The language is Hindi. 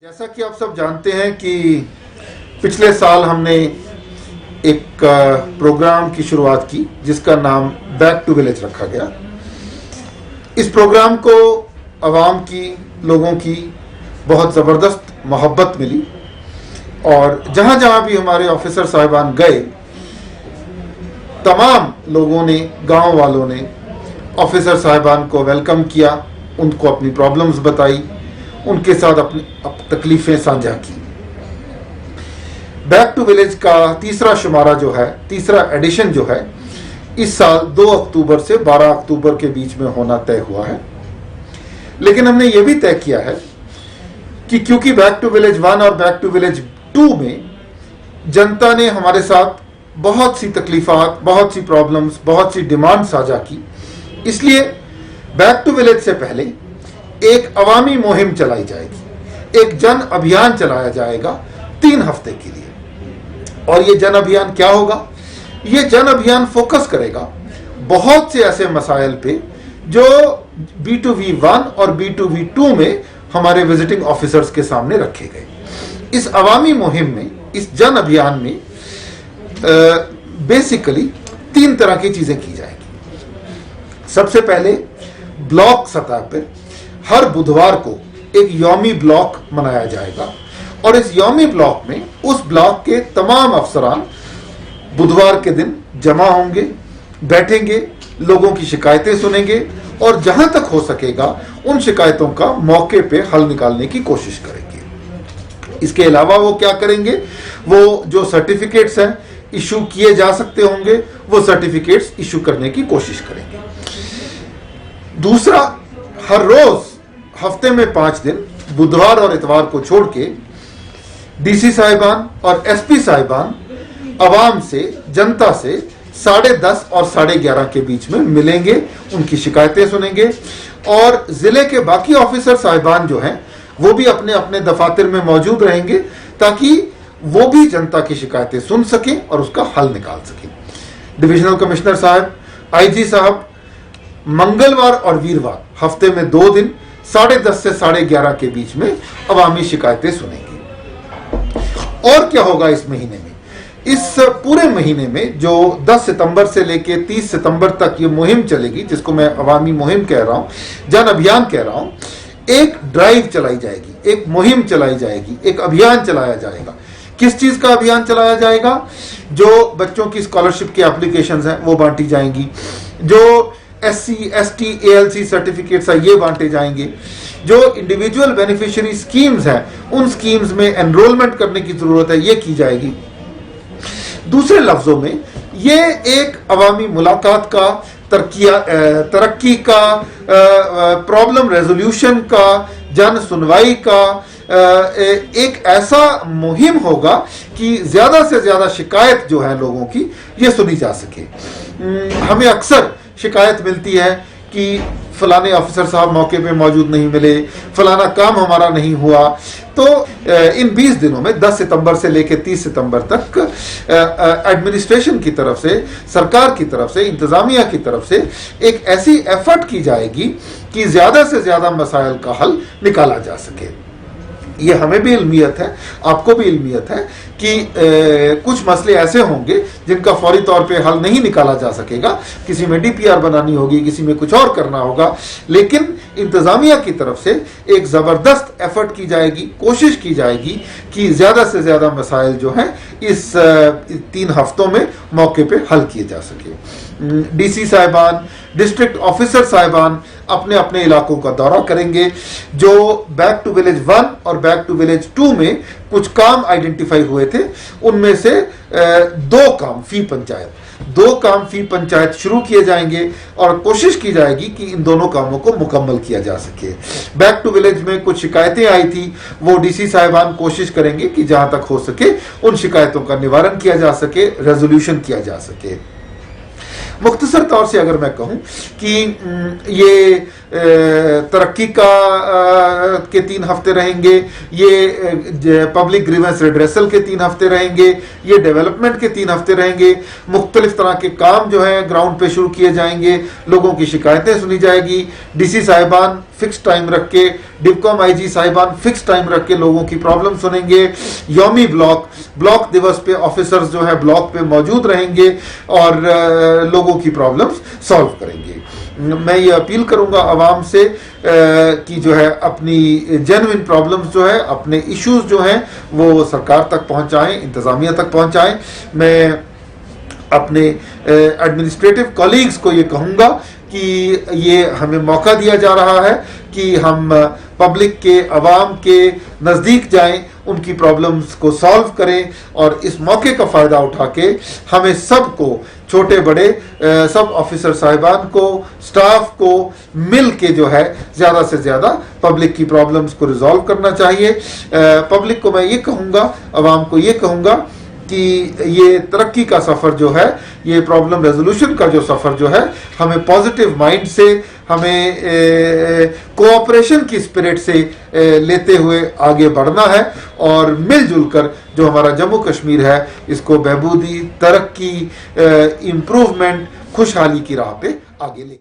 जैसा कि आप सब जानते हैं कि पिछले साल हमने एक प्रोग्राम की शुरुआत की जिसका नाम बैक टू विलेज रखा गया। इस प्रोग्राम को आवाम की, लोगों की बहुत ज़बरदस्त मोहब्बत मिली और जहाँ जहाँ भी हमारे ऑफिसर साहिबान गए, तमाम लोगों ने, गांव वालों ने ऑफिसर साहिबान को वेलकम किया, उनको अपनी प्रॉब्लम्स बताई, उनके साथ अपनी तकलीफें साझा की। बैक टू विलेज का तीसरा शुमारा जो है, तीसरा एडिशन जो है, इस साल 2 अक्टूबर से 12 अक्टूबर के बीच में होना तय हुआ है। लेकिन हमने ये भी तय किया है कि क्योंकि बैक टू विलेज 1 और बैक टू विलेज 2 में जनता ने हमारे साथ बहुत सी तकलीफात, बहुत सी प्रॉब्लम्स, बहुत सी डिमांड साझा की, इसलिए बैक टू विलेज से पहले एक अवामी मुहिम चलाई जाएगी, एक जन अभियान चलाया जाएगा 3 हफ्ते के लिए। और ये जन अभियान क्या होगा? ये जन अभियान फोकस करेगा बहुत से ऐसे मसाइल पे जो B2V1 और B2V2 में हमारे विजिटिंग ऑफिसर्स के सामने रखे गए। इस अवामी मुहिम में, इस जन अभियान में बेसिकली 3 तरह की चीजें की जाएगी। सबसे पहले ब्लॉक सतह पर हर बुधवार को एक यौमी ब्लॉक मनाया जाएगा और इस यौमी ब्लॉक में उस ब्लॉक के तमाम अफसरान बुधवार के दिन जमा होंगे, बैठेंगे, लोगों की शिकायतें सुनेंगे और जहां तक हो सकेगा उन शिकायतों का मौके पे हल निकालने की कोशिश करेंगे। इसके अलावा वो क्या करेंगे? वो जो सर्टिफिकेट्स हैं इशू किए जा सकते होंगे, वो सर्टिफिकेट्स इशू करने की कोशिश करेंगे। दूसरा, हर रोज हफ्ते में 5 दिन, बुधवार और इतवार को छोड़ के, डीसी साहिबान और एसपी साहिबान अवाम से, जनता से 10:30 और 11:30 के बीच में मिलेंगे, उनकी शिकायतें सुनेंगे और जिले के बाकी ऑफिसर साहिबान जो हैं वो भी अपने अपने दफातर में मौजूद रहेंगे ताकि वो भी जनता की शिकायतें सुन सकें और उसका हल निकाल सकें। डिविजनल कमिश्नर साहब, आईजी साहब मंगलवार और वीरवार हफ्ते में 2 दिन 10:30 से 11:30 के बीच में अवामी शिकायतें सुनेंगे। और क्या होगा इस महीने में? इस पूरे महीने में जो 10 सितंबर से लेकर 30 सितंबर तक ये मुहिम चलेगी, जिसको मैं अवामी मुहिम कह रहा हूं, जन अभियान कह रहा हूं, एक ड्राइव चलाई जाएगी, एक मुहिम चलाई जाएगी, एक अभियान चलाया जाएगा। किस चीज का अभियान चलाया जाएगा? जो बच्चों की स्कॉलरशिप की एप्लीकेशंस हैं वो बांटी जाएंगी, जो SC, ST, ALC सर्टिफिकेट्स है ये बांटे जाएंगे, जो इंडिविजुअल बेनिफिशियरी स्कीम्स हैं उन स्कीम्स में एनरोलमेंट करने की जरूरत है ये की जाएगी। दूसरे लफ्जों में ये एक अवामी मुलाकात का, तरक्की का, प्रॉब्लम रेजोल्यूशन का, जन सुनवाई का एक ऐसा मुहिम होगा कि ज्यादा से ज्यादा शिकायत जो है लोगों की ये सुनी जा सके। हमें अक्सर शिकायत मिलती है कि फलाने ऑफिसर साहब मौके पे मौजूद नहीं मिले, फलाना काम हमारा नहीं हुआ। तो इन 20 दिनों में 10 सितंबर से लेकर 30 सितंबर तक एडमिनिस्ट्रेशन की तरफ से, सरकार की तरफ से, इंतजामिया की तरफ से एक ऐसी एफर्ट की जाएगी कि ज्यादा से ज्यादा मसाइल का हल निकाला जा सके। ये हमें भी इल्मियत है, आपको भी इल्मियत है कि कुछ मसले ऐसे होंगे जिनका फौरी तौर पे हल नहीं निकाला जा सकेगा, किसी में DPR बनानी होगी, किसी में कुछ और करना होगा, लेकिन इंतजामिया की तरफ से एक ज़बरदस्त एफर्ट की जाएगी, कोशिश की जाएगी कि ज़्यादा से ज़्यादा मसाइल जो हैं इस 3 हफ्तों में मौके पे हल किए जा सके। DC साहिबान, डिस्ट्रिक्ट ऑफिसर साहिबान अपने अपने इलाकों का दौरा करेंगे। जो बैक टू विलेज 1 और बैक टू विलेज 2 में कुछ काम आइडेंटिफाई हुए थे, उनमें से 2 काम फी पंचायत शुरू किए जाएंगे और कोशिश की जाएगी कि इन दोनों कामों को मुकम्मल किया जा सके। बैक टू विलेज में कुछ शिकायतें आई थी, वो DC साहिबान कोशिश करेंगे कि जहां तक हो सके उन शिकायतों का निवारण किया जा सके, रेजोल्यूशन किया जा सके। मुख्तसर तौर से अगर मैं कहूं कि ये तरक्की का के 3 हफ्ते रहेंगे, ये पब्लिक ग्रीवेंस रिड्रेसल के 3 हफ्ते रहेंगे, ये डेवलपमेंट के 3 हफ्ते रहेंगे, मुख्तलिफ तरह के काम जो है ग्राउंड पे शुरू किए जाएंगे, लोगों की शिकायतें सुनी जाएगी, DC साहिबान फिक्स टाइम रख के, डिवकॉम आईजी साहिबान फिक्स टाइम रख के लोगों की प्रॉब्लम सुनेंगे। यौमी ब्लॉक दिवस पे ऑफिसर्स जो है ब्लॉक पे मौजूद रहेंगे और लोगों की प्रॉब्लम्स सॉल्व करेंगे। मैं ये अपील करूंगा आवाम से कि जो है अपनी जेन्युइन प्रॉब्लम्स जो है, अपने इश्यूज जो हैं वो सरकार तक पहुंचाएं, इंतजामिया तक पहुंचाएं। मैं अपने एडमिनिस्ट्रेटिव कॉलीग्स को ये कहूँगा कि ये हमें मौका दिया जा रहा है कि हम पब्लिक के, अवाम के नज़दीक जाएं, उनकी प्रॉब्लम्स को सॉल्व करें और इस मौके का फ़ायदा उठा के हमें सबको, छोटे बड़े सब ऑफिसर साहिबान को, स्टाफ को मिल के जो है ज़्यादा से ज़्यादा पब्लिक की प्रॉब्लम्स को रिजॉल्व करना चाहिए। पब्लिक को मैं ये कहूँगा, अवाम को ये कहूँगा कि ये तरक्की का सफ़र जो है, ये प्रॉब्लम रेजोल्यूशन का जो सफ़र जो है, हमें पॉजिटिव माइंड से, हमें कोऑपरेशन की स्पिरिट से लेते हुए आगे बढ़ना है और मिलजुल कर जो हमारा जम्मू कश्मीर है इसको बहबूदी, तरक्की, इम्प्रूवमेंट, खुशहाली की राह पे आगे ले।